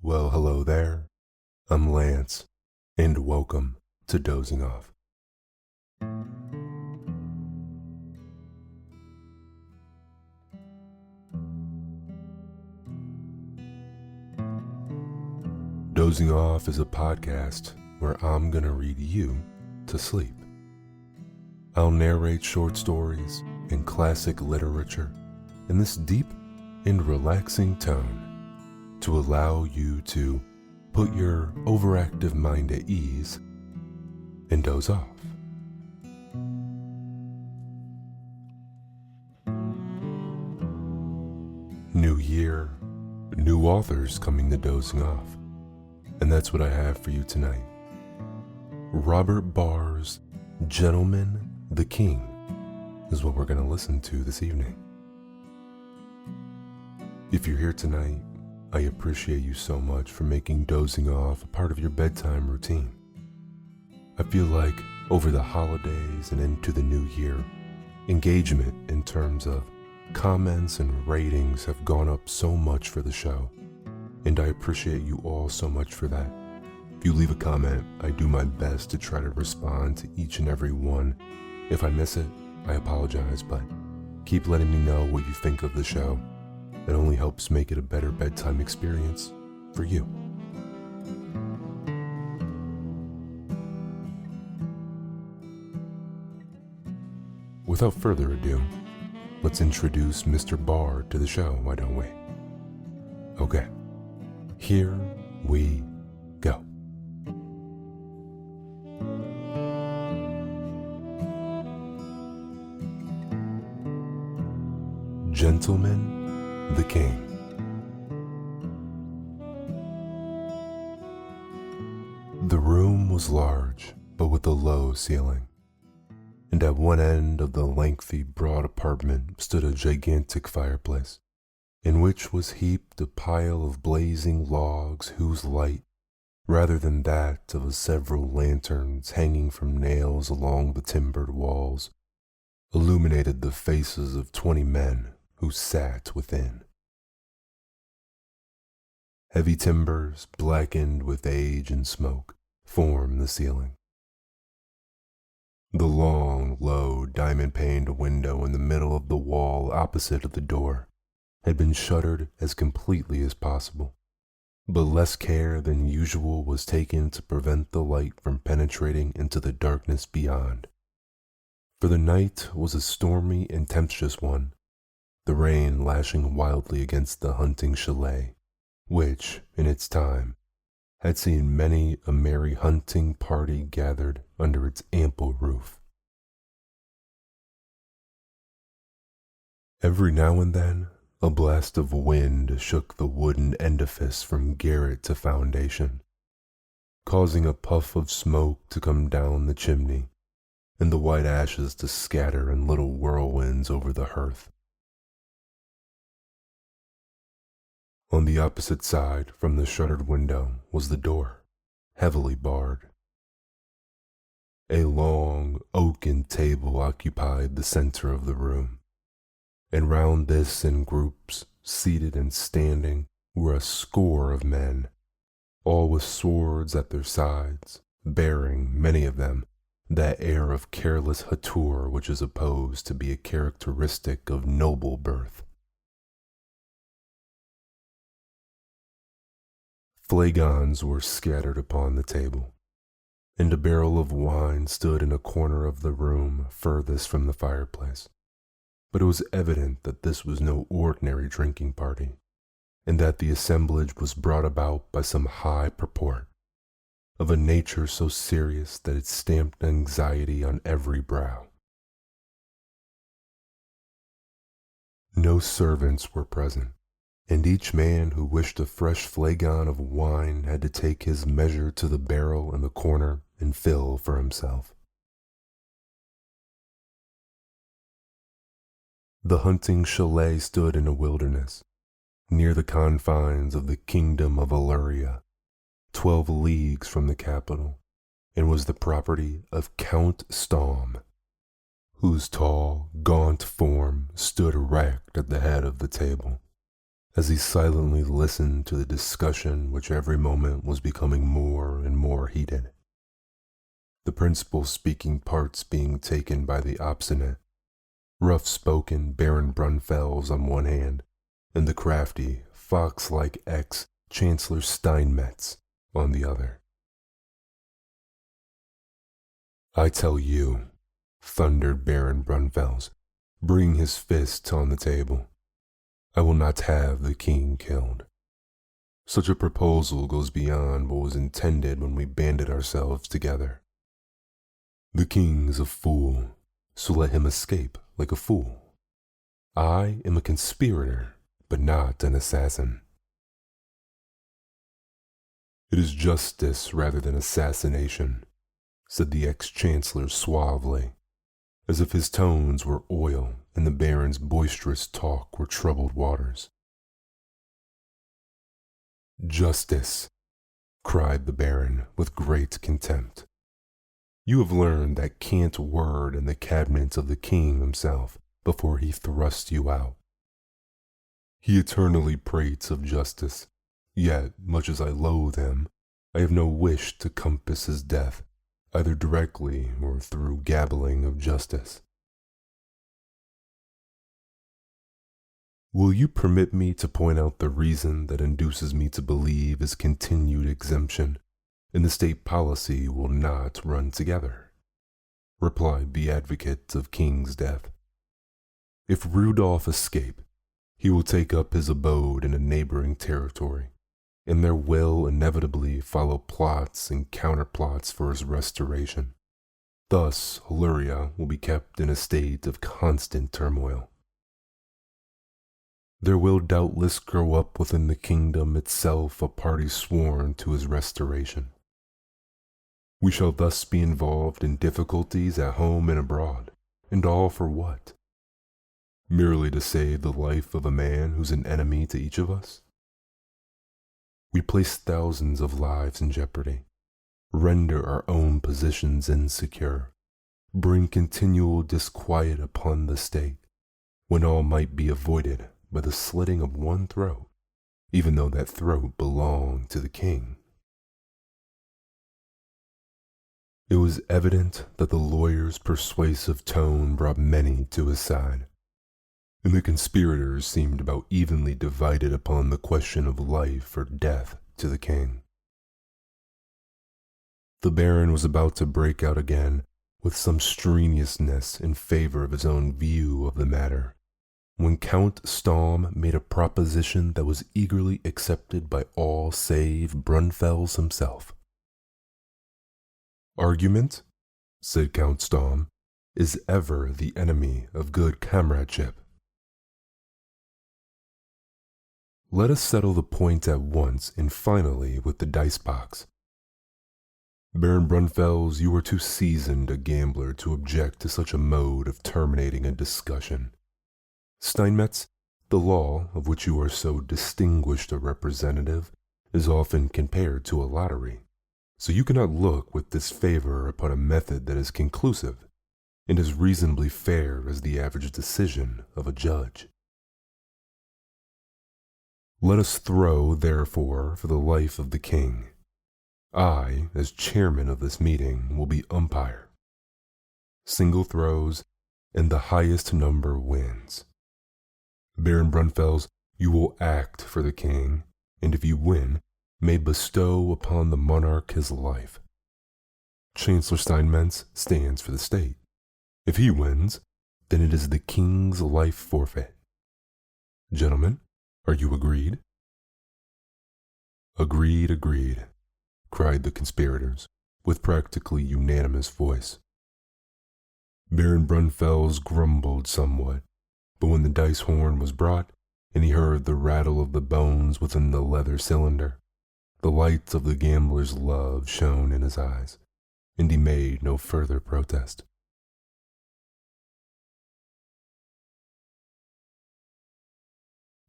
Well, hello there. I'm Lance, and welcome to Dozing Off. Dozing Off is a podcast where I'm gonna read you to sleep. I'll narrate short stories and classic literature in this deep and relaxing tone to allow you to put your overactive mind at ease and doze off. New year, new authors coming to Dozing Off, and that's what I have for you tonight. Robert Barr's Gentleman the King is what we're going to listen to this evening. If you're here tonight, I appreciate you so much for making Dozing Off a part of your bedtime routine. I feel like over the holidays and into the new year, engagement in terms of comments and ratings have gone up so much for the show, and I appreciate you all so much for that. If you leave a comment, I do my best to try to respond to each and every one. If I miss it, I apologize, but keep letting me know what you think of the show. It only helps make it a better bedtime experience for you. Without further ado, let's introduce Mr. Barr to the show, why don't we? Okay, here we go. Gentleman the King. The room was large, but with a low ceiling, and at one end of the lengthy, broad apartment stood a gigantic fireplace, in which was heaped a pile of blazing logs whose light, rather than that of several lanterns hanging from nails along the timbered walls, illuminated the faces of 20 men who sat within. Heavy timbers, blackened with age and smoke, formed the ceiling. The long, low, diamond-paned window in the middle of the wall opposite of the door had been shuttered as completely as possible, but less care than usual was taken to prevent the light from penetrating into the darkness beyond. For the night was a stormy and tempestuous one, the rain lashing wildly against the hunting chalet, which, in its time, had seen many a merry hunting party gathered under its ample roof. Every now and then, a blast of wind shook the wooden edifice from garret to foundation, causing a puff of smoke to come down the chimney, and the white ashes to scatter in little whirlwinds over the hearth. On the opposite side from the shuttered window was the door, heavily barred. A long, oaken table occupied the center of the room, and round this in groups, seated and standing, were a score of men, all with swords at their sides, bearing, many of them, that air of careless hauteur which is supposed to be a characteristic of noble birth. Flagons were scattered upon the table, and a barrel of wine stood in a corner of the room furthest from the fireplace. But it was evident that this was no ordinary drinking party, and that the assemblage was brought about by some high purport, of a nature so serious that it stamped anxiety on every brow. No servants were present, and each man who wished a fresh flagon of wine had to take his measure to the barrel in the corner and fill for himself. The hunting chalet stood in a wilderness, near the confines of the kingdom of Illyria, 12 leagues from the capital, and was the property of Count Staum, whose tall, gaunt form stood erect at the head of the table, as he silently listened to the discussion which every moment was becoming more and more heated. The principal speaking parts being taken by the obstinate, rough-spoken Baron Brunfels on one hand, and the crafty, fox-like ex-Chancellor Steinmetz on the other. "I tell you," thundered Baron Brunfels, bringing his fist on the table, "I will not have the king killed. Such a proposal goes beyond what was intended when we banded ourselves together. The king is a fool, so let him escape like a fool. I am a conspirator, but not an assassin." "It is justice rather than assassination," said the ex-chancellor suavely, as if his tones were oil and the baron's boisterous talk were troubled waters. "Justice," cried the baron with great contempt. "You have learned that cant word in the cabinet of the king himself before he thrusts you out. He eternally prates of justice, yet, much as I loathe him, I have no wish to compass his death, either directly or through gabbling of justice. Will you permit me to point out the reason that induces me to believe his continued exemption and the state policy will not run together?" replied the advocate of King's death. "If Rudolph escape, he will take up his abode in a neighboring territory, and there will inevitably follow plots and counterplots for his restoration. Thus, Illyria will be kept in a state of constant turmoil. There will doubtless grow up within the kingdom itself a party sworn to his restoration. We shall thus be involved in difficulties at home and abroad, and all for what? Merely to save the life of a man who's an enemy to each of us? We place thousands of lives in jeopardy, render our own positions insecure, bring continual disquiet upon the state, when all might be avoided by the slitting of one throat, even though that throat belonged to the king." It was evident that the lawyer's persuasive tone brought many to his side, and the conspirators seemed about evenly divided upon the question of life or death to the king. The baron was about to break out again with some strenuousness in favor of his own view of the matter, when Count Staum made a proposition that was eagerly accepted by all save Brunfels himself. "Argument," said Count Staum, "is ever the enemy of good comradeship. Let us settle the point at once and finally with the dice box. Baron Brunfels, you are too seasoned a gambler to object to such a mode of terminating a discussion. Steinmetz, the law, of which you are so distinguished a representative, is often compared to a lottery, so you cannot look with disfavor upon a method that is conclusive and as reasonably fair as the average decision of a judge. Let us throw, therefore, for the life of the king. I, as chairman of this meeting, will be umpire. Single throws, and the highest number wins. Baron Brunfels, you will act for the king, and if you win, may bestow upon the monarch his life. Chancellor Steinmetz stands for the state. If he wins, then it is the king's life forfeit. Gentlemen, are you agreed?" "Agreed, agreed," cried the conspirators, with practically unanimous voice. Baron Brunfels grumbled somewhat, but when the dice horn was brought, and he heard the rattle of the bones within the leather cylinder, the light of the gambler's love shone in his eyes, and he made no further protest.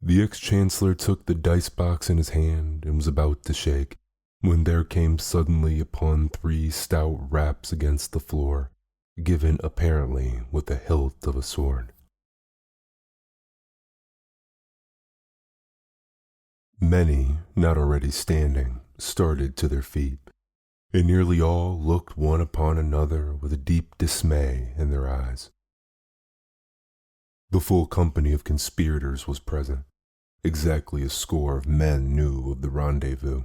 The ex-chancellor took the dice box in his hand and was about to shake, when there came suddenly upon 3 stout raps against the floor, given apparently with the hilt of a sword. Many, not already standing, started to their feet, and nearly all looked one upon another with a deep dismay in their eyes. The full company of conspirators was present. Exactly a score of men knew of the rendezvous,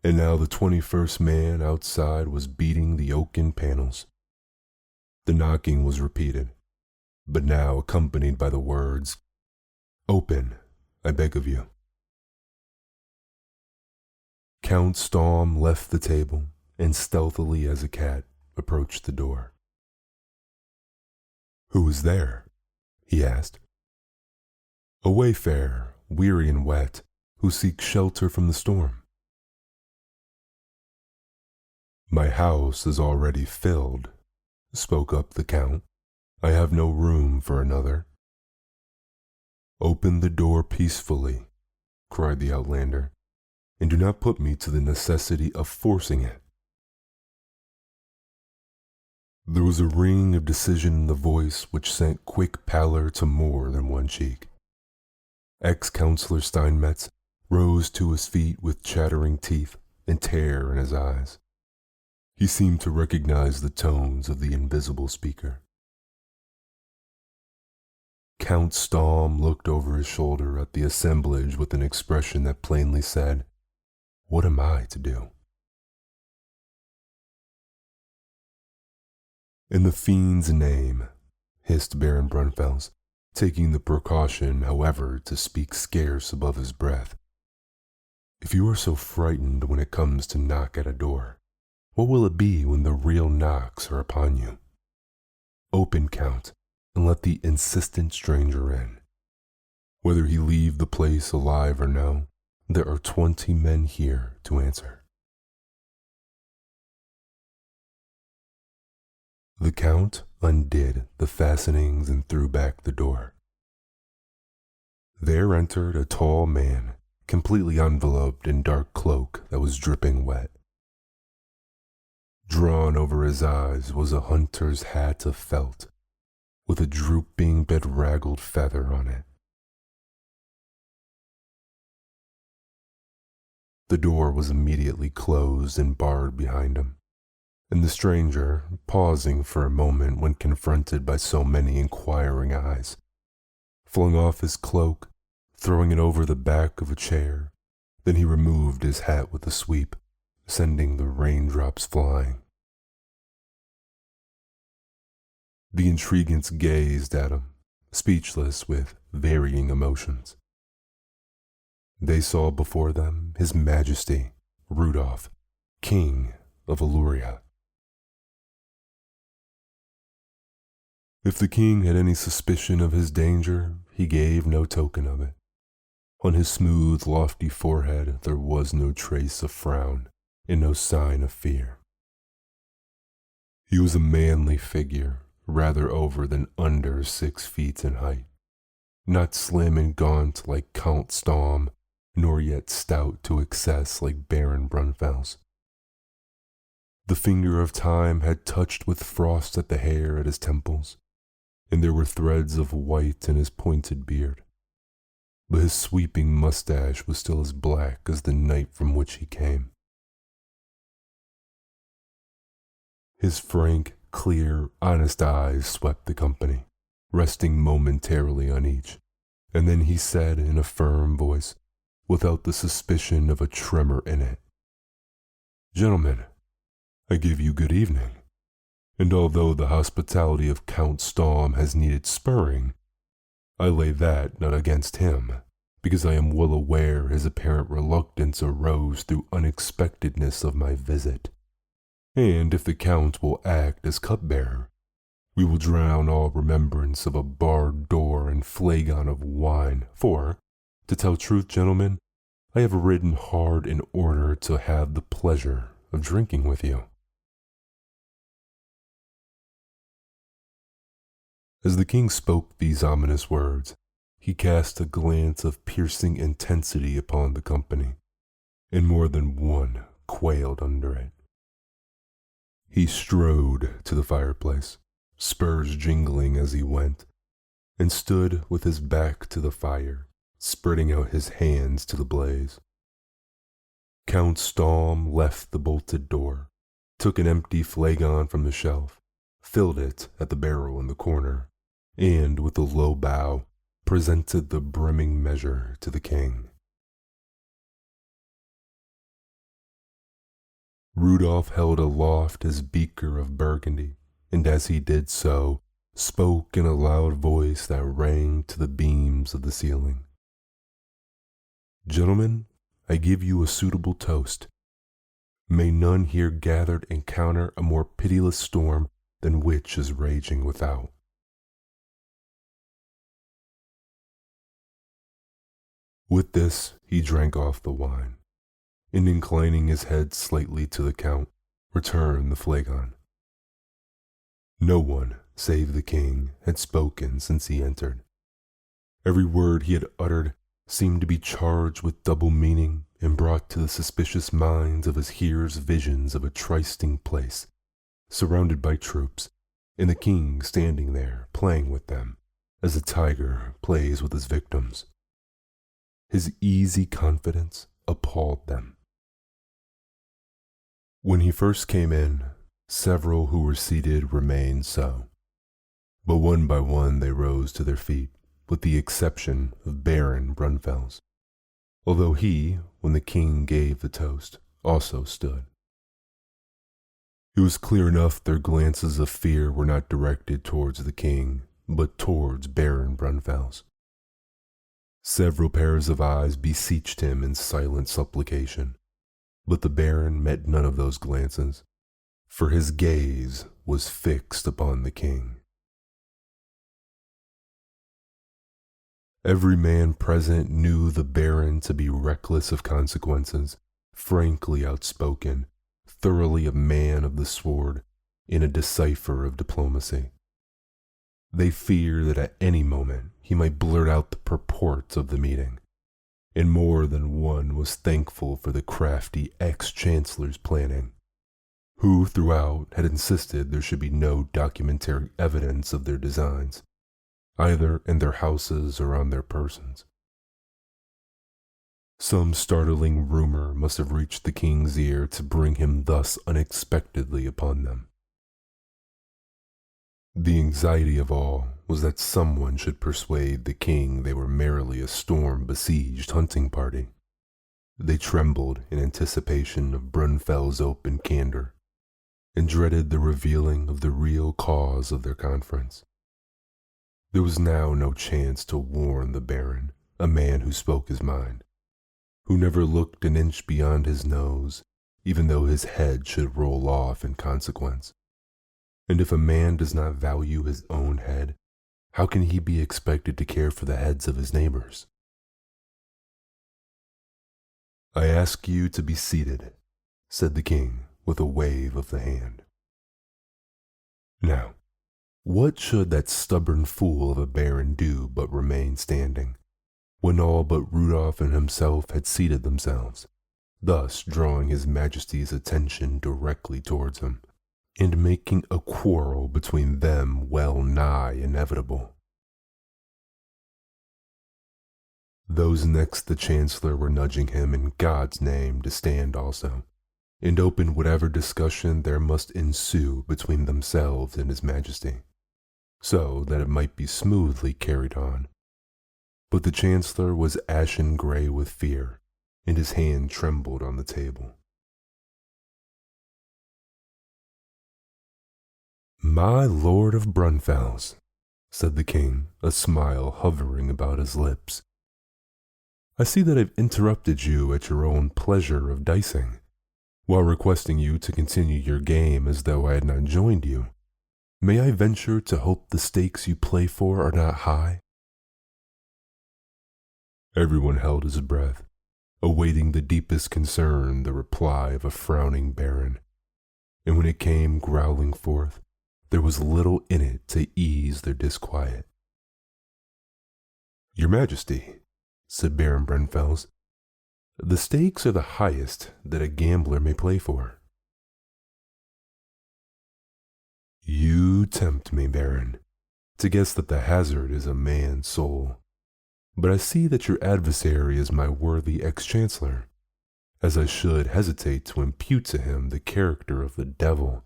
and now the 21st man outside was beating the oaken panels. The knocking was repeated, but now accompanied by the words, "Open, I beg of you." Count Storm left the table and stealthily as a cat approached the door. "Who is there?" he asked. "A wayfarer, weary and wet, who seeks shelter from the storm." "My house is already filled," spoke up the Count. "I have no room for another." "Open the door peacefully," cried the outlander, "and do not put me to the necessity of forcing it." There was a ring of decision in the voice which sent quick pallor to more than one cheek. Ex-Counselor Steinmetz rose to his feet with chattering teeth and terror in his eyes. He seemed to recognize the tones of the invisible speaker. Count Storm looked over his shoulder at the assemblage with an expression that plainly said, "What am I to do?" "In the fiend's name," hissed Baron Brunfels, taking the precaution, however, to speak scarce above his breath. "If you are so frightened when it comes to knock at a door, what will it be when the real knocks are upon you? Open, Count, and let the insistent stranger in. Whether he leave the place alive or no, there are 20 men here to answer." The Count undid the fastenings and threw back the door. There entered a tall man, completely enveloped in dark cloak that was dripping wet. Drawn over his eyes was a hunter's hat of felt, with a drooping bedraggled feather on it. The door was immediately closed and barred behind him, and the stranger, pausing for a moment when confronted by so many inquiring eyes, flung off his cloak, throwing it over the back of a chair. Then he removed his hat with a sweep, sending the raindrops flying. The intriguants gazed at him, speechless with varying emotions. They saw before them His Majesty, Rudolph, King of Illyria. If the king had any suspicion of his danger, he gave no token of it. On his smooth, lofty forehead there was no trace of frown and no sign of fear. He was a manly figure, rather over than under 6 feet in height, not slim and gaunt like Count Storm, nor yet stout to excess like Baron Brunfels. The finger of time had touched with frost at the hair at his temples, and there were threads of white in his pointed beard, but his sweeping mustache was still as black as the night from which he came. His frank, clear, honest eyes swept the company, resting momentarily on each, and then he said in a firm voice, without the suspicion of a tremor in it, "Gentlemen, I give you good evening, and although the hospitality of Count Storm has needed spurring, I lay that not against him, because I am well aware his apparent reluctance arose through unexpectedness of my visit. And if the Count will act as cupbearer, we will drown all remembrance of a barred door and flagon of wine, for, to tell truth, gentlemen, I have ridden hard in order to have the pleasure of drinking with you." As the king spoke these ominous words, he cast a glance of piercing intensity upon the company, and more than one quailed under it. He strode to the fireplace, spurs jingling as he went, and stood with his back to the fire, spreading out his hands to the blaze. Count Stalm left the bolted door, took an empty flagon from the shelf, filled it at the barrel in the corner, and with a low bow, presented the brimming measure to the king. Rudolph held aloft his beaker of Burgundy, and as he did so, spoke in a loud voice that rang to the beams of the ceiling. Gentlemen, I give you a suitable toast. May none here gathered encounter a more pitiless storm than which is raging without. With this, he drank off the wine, and inclining his head slightly to the count, returned the flagon. No one, save the king, had spoken since he entered. Every word he had uttered seemed to be charged with double meaning and brought to the suspicious minds of his hearers visions of a trysting place, surrounded by troops, and the king standing there playing with them, as a tiger plays with his victims. His easy confidence appalled them. When he first came in, several who were seated remained so, but one by one they rose to their feet, with the exception of Baron Brunfels, although he, when the king gave the toast, also stood. It was clear enough their glances of fear were not directed towards the king, but towards Baron Brunfels. Several pairs of eyes beseeched him in silent supplication, but the Baron met none of those glances, for his gaze was fixed upon the king. Every man present knew the Baron to be reckless of consequences, frankly outspoken, thoroughly a man of the sword, and a decipher of diplomacy. They feared that at any moment he might blurt out the purport of the meeting, and more than one was thankful for the crafty ex-chancellor's planning, who throughout had insisted there should be no documentary evidence of their designs, either in their houses or on their persons. Some startling rumor must have reached the king's ear to bring him thus unexpectedly upon them. The anxiety of all was that someone should persuade the king they were merely a storm-besieged hunting party. They trembled in anticipation of Brunfel's open candor, and dreaded the revealing of the real cause of their conference. There was now no chance to warn the Baron, a man who spoke his mind, who never looked an inch beyond his nose, even though his head should roll off in consequence. And if a man does not value his own head, how can he be expected to care for the heads of his neighbors? I ask you to be seated, said the king with a wave of the hand. Now, what should that stubborn fool of a baron do but remain standing, when all but Rudolph and himself had seated themselves, thus drawing his majesty's attention directly towards him, and making a quarrel between them well nigh inevitable? Those next the chancellor were nudging him in God's name to stand also, and open whatever discussion there must ensue between themselves and his majesty, so that it might be smoothly carried on. But the chancellor was ashen gray with fear, and his hand trembled on the table. My lord of Brunfels, said the king, a smile hovering about his lips, I see that I've interrupted you at your own pleasure of dicing, while requesting you to continue your game as though I had not joined you. May I venture to hope the stakes you play for are not high? Everyone held his breath, awaiting the deepest concern the reply of a frowning baron, and when it came growling forth, there was little in it to ease their disquiet. Your Majesty, said Baron Brunfels, the stakes are the highest that a gambler may play for. You tempt me, Baron, to guess that the hazard is a man's soul. but I see that your adversary is my worthy ex-chancellor, as I should hesitate to impute to him the character of the devil.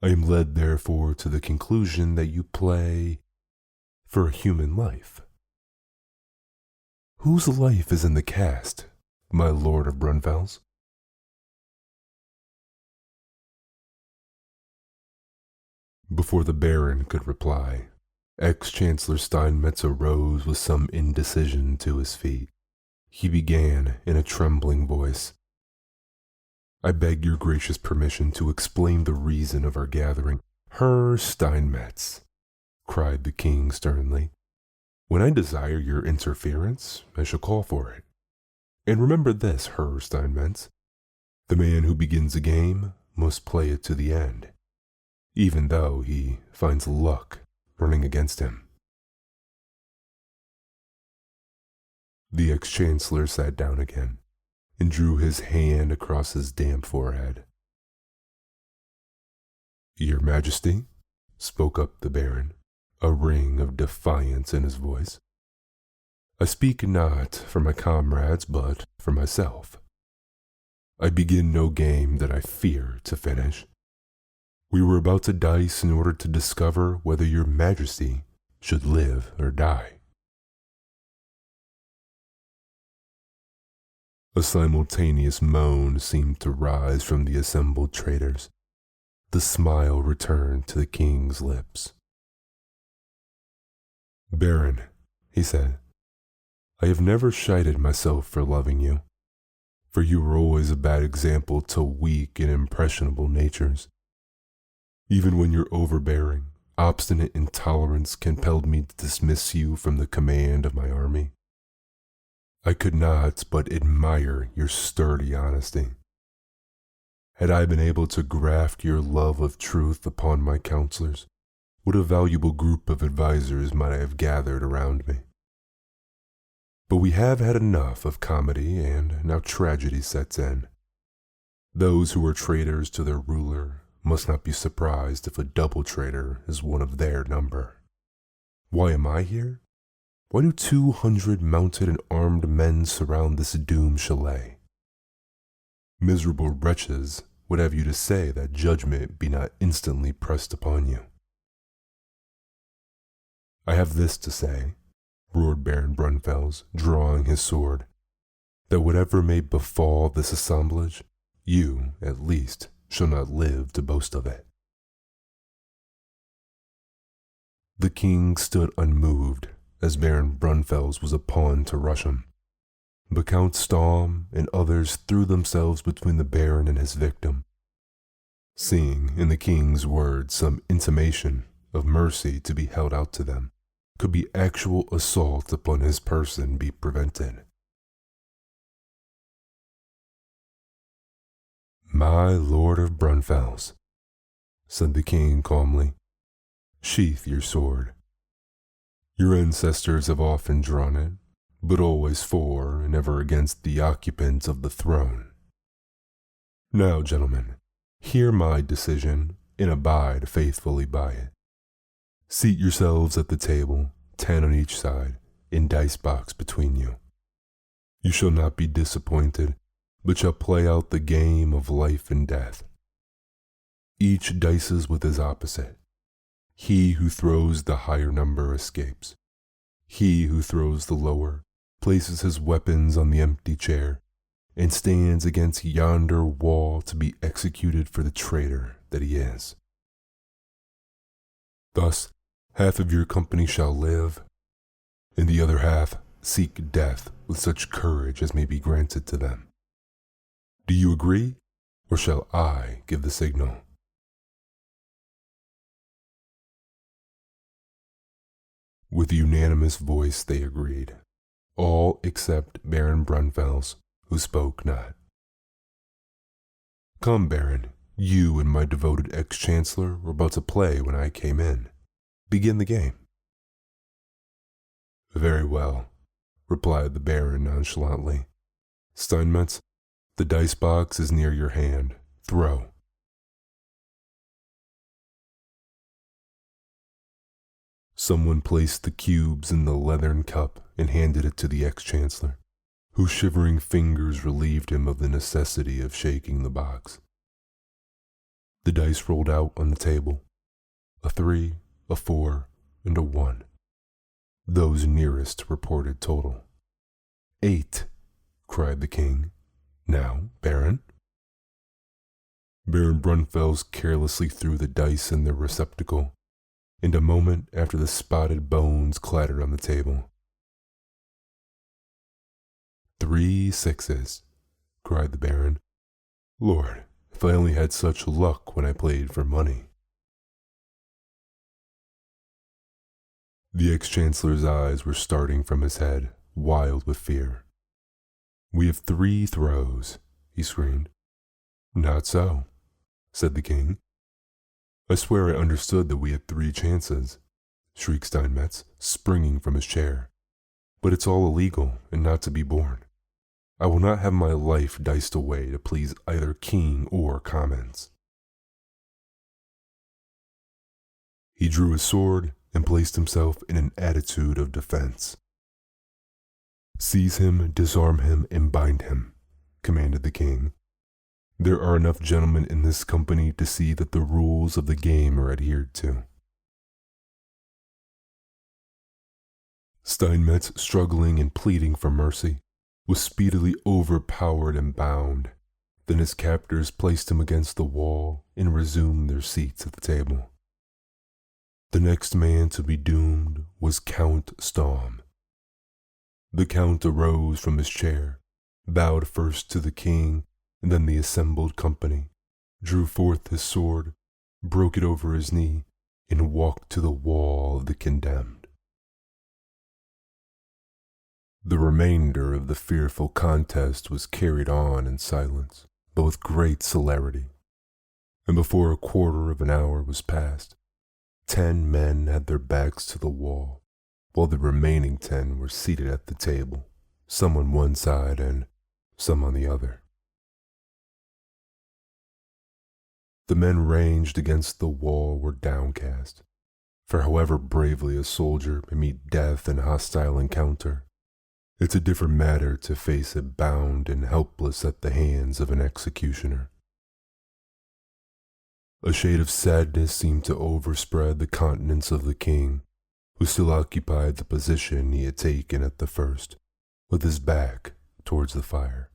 I am led therefore to the conclusion that you play for a human life. Whose life is in the cast, my lord of Brunfels? Before the Baron could reply, ex-Chancellor Steinmetz arose with some indecision to his feet. He began in a trembling voice. I beg your gracious permission to explain the reason of our gathering. Herr Steinmetz, cried the king sternly. When I desire your interference, I shall call for it. And remember this, Herr Steinmetz. The man who begins a game must play it to the end, even though he finds luck running against him. The ex-chancellor sat down again and drew his hand across his damp forehead. Your Majesty, spoke up the Baron, a ring of defiance in his voice. I speak not for my comrades, but for myself. I begin no game that I fear to finish. We were about to dice in order to discover whether your Majesty should live or die. A simultaneous moan seemed to rise from the assembled traitors. The smile returned to the king's lips. Baron, he said, I have never chided myself for loving you, for you were always a bad example to weak and impressionable natures. Even when your overbearing, obstinate intolerance compelled me to dismiss you from the command of my army, I could not but admire your sturdy honesty. Had I been able to graft your love of truth upon my counselors, what a valuable group of advisers might I have gathered around me. But we have had enough of comedy, and now tragedy sets in. Those who are traitors to their ruler must not be surprised if a double traitor is one of their number. Why am I here? Why do 200 mounted and armed men surround this doomed chalet? Miserable wretches would have you to say that judgment be not instantly pressed upon you. I have this to say, roared Baron Brunfels, drawing his sword, that whatever may befall this assemblage, you, at least, shall not live to boast of it. The king stood unmoved as Baron Brunfels was upon to rush him, but Count Stamm and others threw themselves between the Baron and his victim, seeing in the king's words some intimation of mercy to be held out to them. Could be actual assault upon his person be prevented. My lord of Brunfels, said the king calmly, sheath your sword. Your ancestors have often drawn it, but always for and ever against the occupant of the throne. Now, gentlemen, hear my decision and abide faithfully by it. Seat yourselves at the table, 10 on each side, in dice box between you. You shall not be disappointed, but shall play out the game of life and death. Each dices with his opposite. He who throws the higher number escapes. He who throws the lower places his weapons on the empty chair and stands against yonder wall to be executed for the traitor that he is. Thus, half of your company shall live, and the other half seek death with such courage as may be granted to them. Do you agree, or shall I give the signal? With a unanimous voice they agreed, all except Baron Brunfels, who spoke not. Come, Baron, you and my devoted ex-chancellor were about to play when I came in. Begin the game. Very well, replied the Baron nonchalantly. Steinmetz, the dice box is near your hand. Throw. Someone placed the cubes in the leathern cup and handed it to the ex-chancellor, whose shivering fingers relieved him of the necessity of shaking the box. The dice rolled out on the table, a 3, a 4, and a 1. Those nearest reported total. 8, cried the king. Now, Baron? Baron Brunfels carelessly threw the dice in their receptacle, and a moment after the spotted bones clattered on the table. 3 6s, cried the Baron. Lord, if I only had such luck when I played for money. The ex-chancellor's eyes were starting from his head, wild with fear. We have 3 throws, he screamed. Not so, said the king. I swear I understood that we had 3 chances, shrieked Steinmetz, springing from his chair. But it's all illegal and not to be borne. I will not have my life diced away to please either king or commons. He drew his sword and placed himself in an attitude of defense. Seize him, disarm him, and bind him, commanded the king. There are enough gentlemen in this company to see that the rules of the game are adhered to. Steinmetz, struggling and pleading for mercy, was speedily overpowered and bound. Then his captors placed him against the wall and resumed their seats at the table. The next man to be doomed was Count Staum. The count arose from his chair, bowed first to the king and then the assembled company, drew forth his sword, broke it over his knee, and walked to the wall of the condemned. The remainder of the fearful contest was carried on in silence, but with great celerity, and before a quarter of an hour was past, 10 men had their backs to the wall, while the remaining 10 were seated at the table, some on one side and some on the other. The men ranged against the wall were downcast, for however bravely a soldier may meet death in hostile encounter, it's a different matter to face it bound and helpless at the hands of an executioner. A shade of sadness seemed to overspread the countenance of the king, who still occupied the position he had taken at the first, with his back towards the fire.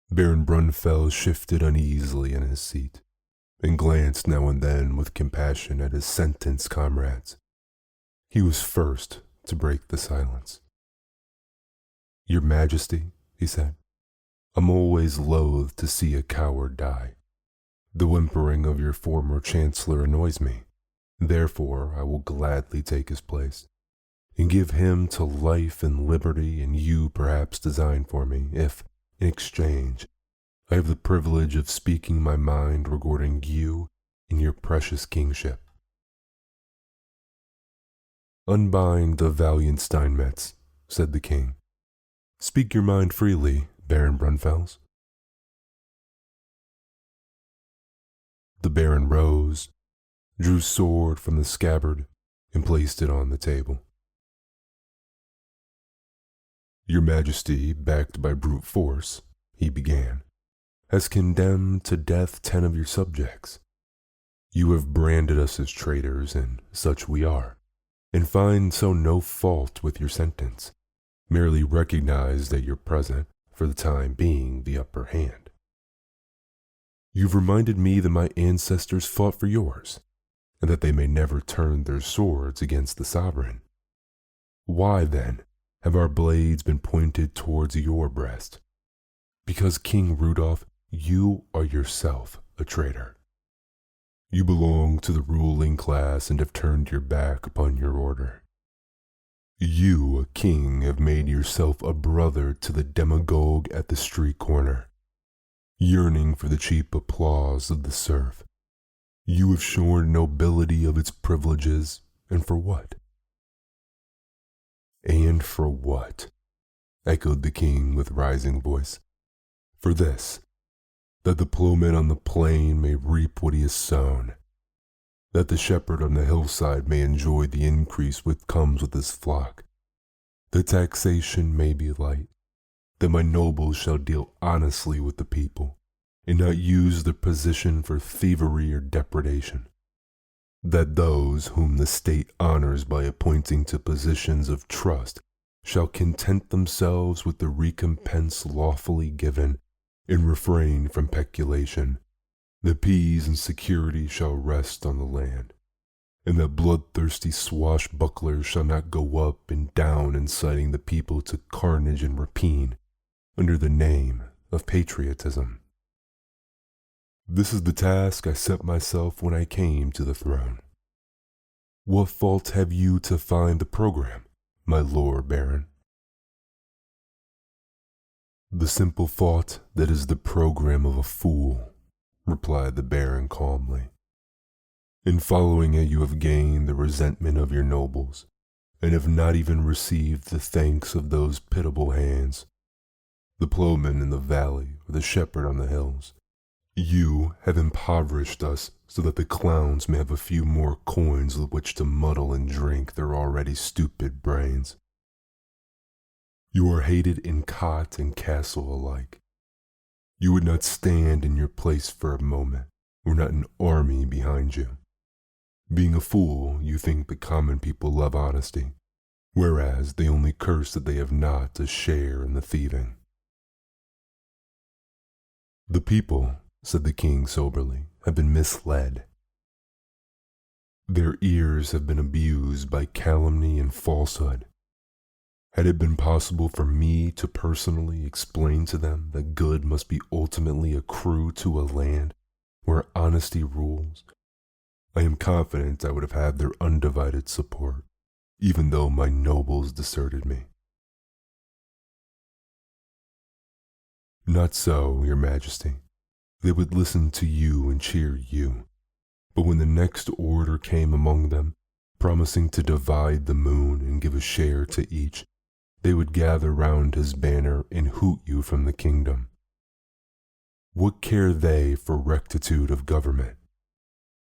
Baron Brunfels shifted uneasily in his seat, and glanced now and then with compassion at his sentenced comrades. He was first to break the silence. Your Majesty, he said, I'm always loath to see a coward die. The whimpering of your former chancellor annoys me. Therefore, I will gladly take his place, and give him to life and liberty and you perhaps design for me, if, in exchange, I have the privilege of speaking my mind regarding you and your precious kingship. Unbind the valiant Steinmetz, said the king. Speak your mind freely, Baron Brunfels. The Baron rose, drew sword from the scabbard, and placed it on the table. Your Majesty, backed by brute force, he began, has condemned to death 10 of your subjects. You have branded us as traitors, and such we are, and find so no fault with your sentence, merely recognize that you're present, for the time being, the upper hand. You've reminded me that my ancestors fought for yours, and that they may never turn their swords against the sovereign. Why, then, have our blades been pointed towards your breast? Because, King Rudolph, you are yourself a traitor. You belong to the ruling class and have turned your back upon your order. You, a king, have made yourself a brother to the demagogue at the street corner, yearning for the cheap applause of the serf. You have shorn nobility of its privileges, and for what? And for what? Echoed the king with rising voice. For this, that the plowman on the plain may reap what he has sown, that the shepherd on the hillside may enjoy the increase which comes with his flock. The taxation may be light, that my nobles shall deal honestly with the people, and not use their position for thievery or depredation. That those whom the state honors by appointing to positions of trust shall content themselves with the recompense lawfully given, and refrain from peculation. The peace and security shall rest on the land, and that bloodthirsty swashbucklers shall not go up and down inciting the people to carnage and rapine under the name of patriotism. This is the task I set myself when I came to the throne. What fault have you to find the program, my Lord Baron? The simple fault that is the program of a fool, replied the Baron calmly. In following it you have gained the resentment of your nobles, and have not even received the thanks of those pitiable hands, the plowman in the valley or the shepherd on the hills. You have impoverished us so that the clowns may have a few more coins with which to muddle and drink their already stupid brains. You are hated in cot and castle alike. You would not stand in your place for a moment, were not an army behind you. Being a fool, you think the common people love honesty, whereas they only curse that they have not a share in the thieving. The people, said the king soberly, have been misled. Their ears have been abused by calumny and falsehood. Had it been possible for me to personally explain to them that good must be ultimately accrue to a land where honesty rules, I am confident I would have had their undivided support, even though my nobles deserted me. Not so, your majesty. They would listen to you and cheer you. But when the next order came among them, promising to divide the moon and give a share to each, they would gather round his banner and hoot you from the kingdom. What care they for rectitude of government?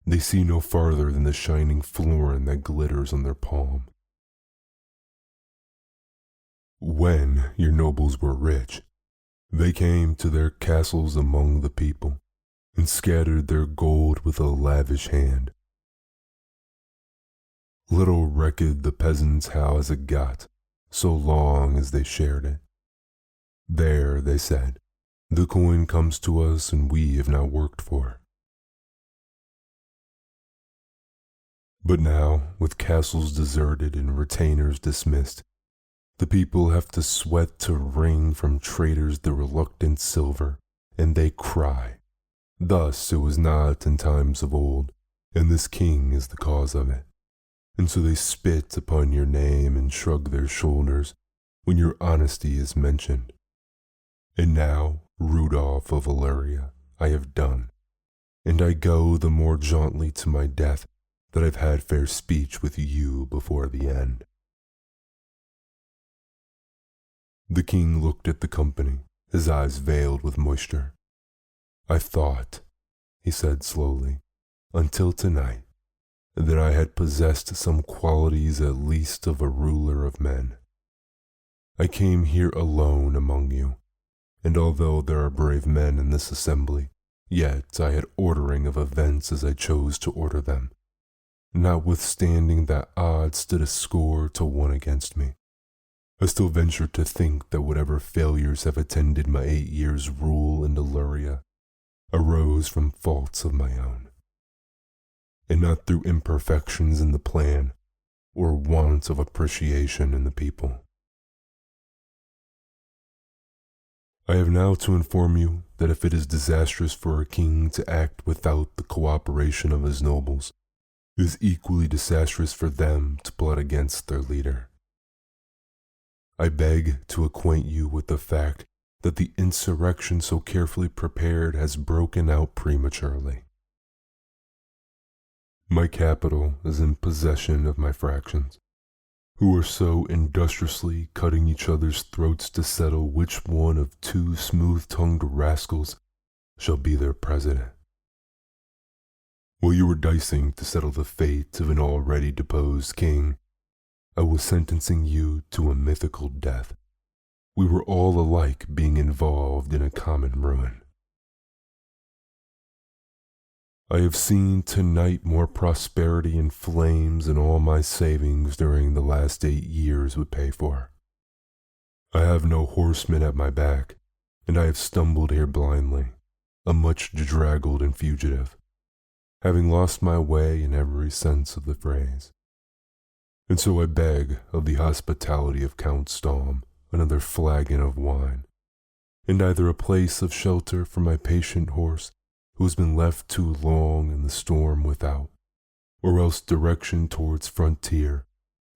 They see no farther than the shining florin that glitters on their palm. When your nobles were rich, they came to their castles among the people and scattered their gold with a lavish hand. Little recked the peasants how as it got, so long as they shared it. There, they said, the coin comes to us and we have not worked for it. But now, with castles deserted and retainers dismissed, the people have to sweat to wring from traitors the reluctant silver, and they cry. Thus it was not in times of old, and this king is the cause of it. And so they spit upon your name and shrug their shoulders when your honesty is mentioned. And now, Rudolph of Illyria, I have done, and I go the more jauntily to my death that I've had fair speech with you before the end. The king looked at the company, his eyes veiled with moisture. I thought, he said slowly, until tonight, that I had possessed some qualities at least of a ruler of men. I came here alone among you, and although there are brave men in this assembly, yet I had ordering of events as I chose to order them, notwithstanding that odds stood 100 against me. I still venture to think that whatever failures have attended my 8 years' rule in Illyria arose from faults of my own, and not through imperfections in the plan or want of appreciation in the people. I have now to inform you that if it is disastrous for a king to act without the cooperation of his nobles, it is equally disastrous for them to plot against their leader. I beg to acquaint you with the fact that the insurrection so carefully prepared has broken out prematurely. My capital is in possession of my fractions, who are so industriously cutting each other's throats to settle which one of 2 smooth-tongued rascals shall be their president. While you were dicing to settle the fate of an already deposed king, I was sentencing you to a mythical death. We were all alike being involved in a common ruin. I have seen tonight more prosperity and flames than all my savings during the last 8 years would pay for. I have no horsemen at my back, and I have stumbled here blindly, a much bedraggled and fugitive, having lost my way in every sense of the phrase. And so I beg of the hospitality of Count Storm another flagon of wine, and either a place of shelter for my patient horse who has been left too long in the storm without, or else direction towards frontier,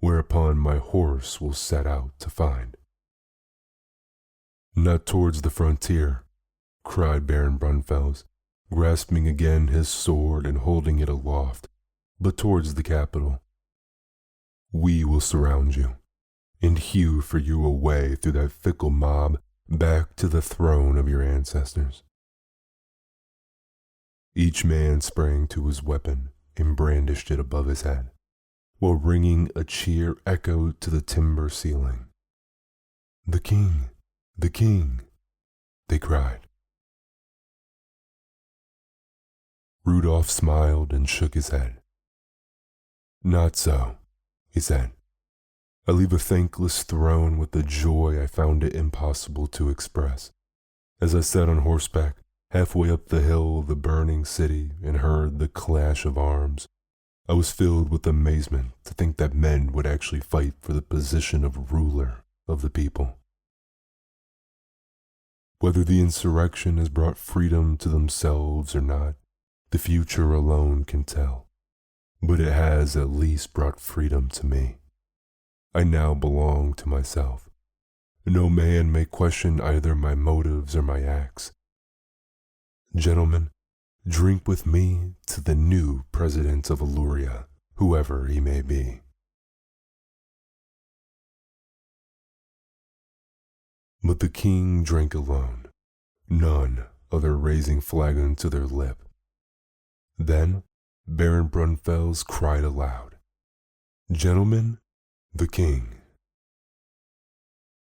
whereupon my horse will set out to find. Not towards the frontier, cried Baron Brunfels, grasping again his sword and holding it aloft, but towards the capital. We will surround you, and hew for you a way through that fickle mob back to the throne of your ancestors. Each man sprang to his weapon and brandished it above his head, while ringing a cheer echoed to the timber ceiling. "The king! The king!" they cried. Rudolph smiled and shook his head. "Not so," he said. "I leave a thankless throne with a joy I found it impossible to express. As I sat on horseback, halfway up the hill of the burning city and heard the clash of arms, I was filled with amazement to think that men would actually fight for the position of ruler of the people. Whether the insurrection has brought freedom to themselves or not, the future alone can tell, but it has at least brought freedom to me. I now belong to myself. No man may question either my motives or my acts. Gentlemen, drink with me to the new president of Illyria, whoever he may be." But the king drank alone, none other raising flagon to their lip. Then Baron Brunfels cried aloud, "Gentlemen, the king."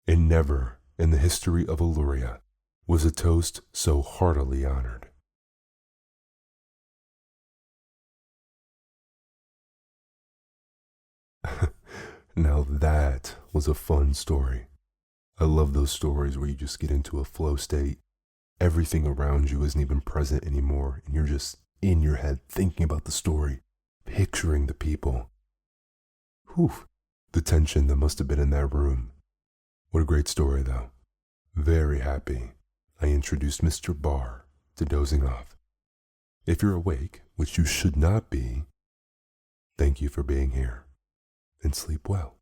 And never in the history of Illyria was a toast so heartily honored. Now that was a fun story. I love those stories where you just get into a flow state. Everything around you isn't even present anymore, and you're just in your head thinking about the story, picturing the people. Whew, the tension that must have been in that room. What a great story, though. Very happy I introduced Mr. Barr to Dozing Off. If you're awake, which you should not be, thank you for being here, and sleep well.